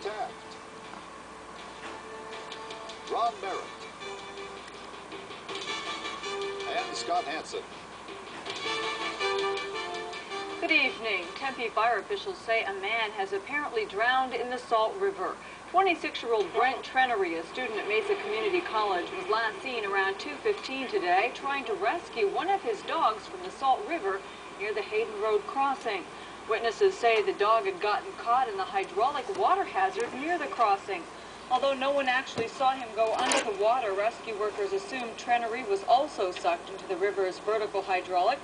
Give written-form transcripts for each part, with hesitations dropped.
Taft, Ron Merritt, and Scott Hansen. Good evening. Tempe fire officials say a man has apparently drowned in the Salt River. 26-year-old Brent Trenery, a student at Mesa Community College, was last seen around 2:15 today trying to rescue one of his dogs from the Salt River near the Hayden Road crossing. Witnesses say the dog had gotten caught in the hydraulic water hazard near the crossing. Although no one actually saw him go under the water, rescue workers assumed Trenery was also sucked into the river's vertical hydraulic,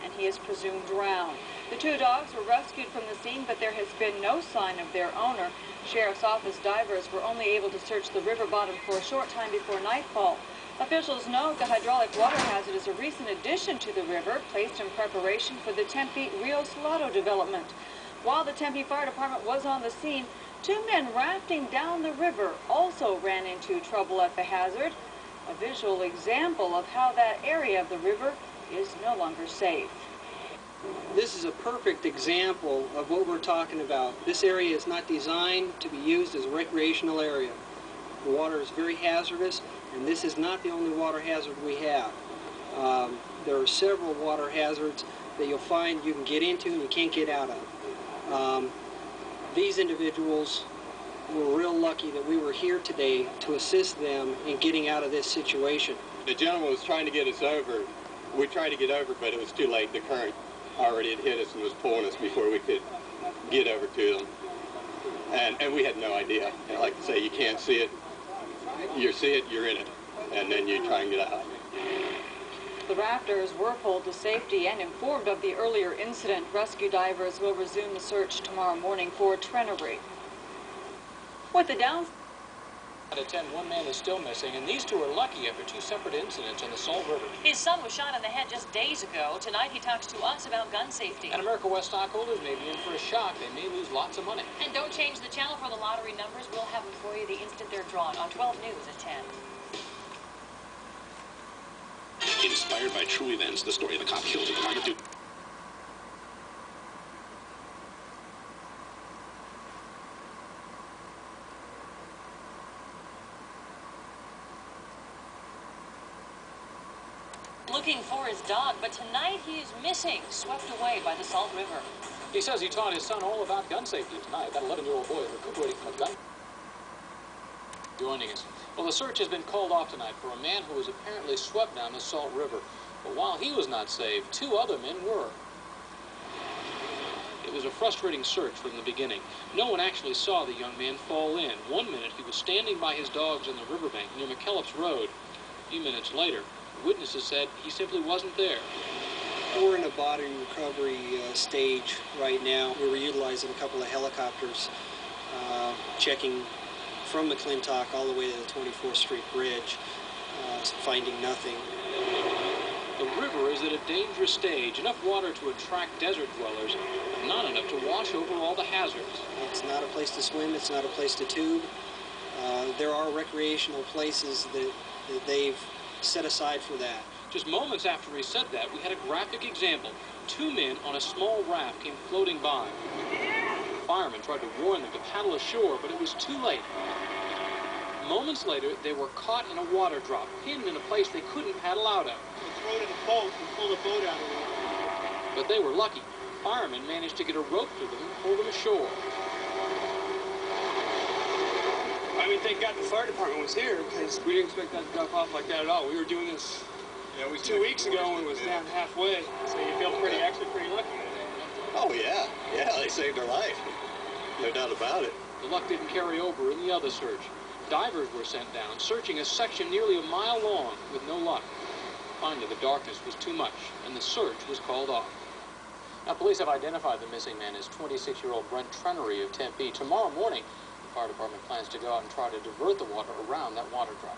and he is presumed drowned. The two dogs were rescued from the scene, but there has been no sign of their owner. Sheriff's Office divers were only able to search the river bottom for a short time before nightfall. Officials note the hydraulic water hazard is a recent addition to the river, placed in preparation for the Tempe Rio Salado development. While the Tempe Fire Department was on the scene, two men rafting down the river also ran into trouble at the hazard. A visual example of how that area of the river is no longer safe. This is a perfect example of what we're talking about. This area is not designed to be used as a recreational area. The water is very hazardous, and this is not the only water hazard we have. There are several water hazards that you'll find you can get into and you can't get out of. These individuals were real lucky that we were here today to assist them in getting out of this situation. The gentleman was trying to get us over. We tried to get over, but it was too late. The current already had hit us and was pulling us before we could get over to them. And we had no idea. And like I say, you can't see it. You see it, you're in it. And then you try and get out. The rafters were pulled to safety, and informed of the earlier incident, rescue divers will resume the search tomorrow morning for Trenery. With the downs. Out of 10, one man is still missing, and these two are lucky after two separate incidents in the Salt River. His son was shot in the head just days ago. Tonight he talks to us about gun safety. And America West stockholders may be in for a shock. They may lose lots of money. And don't change the channel for the lottery numbers. We'll have them for you the instant they're drawn on 12 News at 10. Inspired by true events, the story of the cop killed at the Marmaduke. Looking for his dog, but tonight he is missing, swept away by the Salt River. He says he taught his son all about gun safety tonight. That 11-year-old boy is recuperating from a gun. Joining us. Well, the search has been called off tonight for a man who was apparently swept down the Salt River. But while he was not saved, two other men were. It was a frustrating search from the beginning. No one actually saw the young man fall in. 1 minute he was standing by his dogs on the riverbank near McKellips Road. A few minutes later, witnesses said he simply wasn't there. We're in a body recovery stage right now. We were utilizing a couple of helicopters, checking from McClintock all the way to the 24th Street Bridge, finding nothing. The river is at a dangerous stage, enough water to attract desert dwellers, but not enough to wash over all the hazards. It's not a place to swim, it's not a place to tube. There are recreational places that they've set aside for that. Just moments after he said that, we had a graphic example. Two men on a small raft came floating by. Firemen tried to warn them to paddle ashore, but it was too late. Moments later, they were caught in a water drop, pinned in a place they couldn't paddle out of. Throw it in the boat and pull the boat out of it. But they were lucky. Firemen managed to get a rope to them and pull them ashore. I mean, thank God the fire department was here, because we didn't expect that to drop off like that at all. We were doing this 2 weeks ago when it was down halfway. So you feel actually pretty lucky. Oh, yeah. Yeah, they saved our life. No doubt about it. The luck didn't carry over in the other search. Divers were sent down, searching a section nearly a mile long with no luck. Finally, the darkness was too much, and the search was called off. Now, police have identified the missing man as 26-year-old Brent Trenery of Tempe. Tomorrow morning, the fire department plans to go out and try to divert the water around that water drop.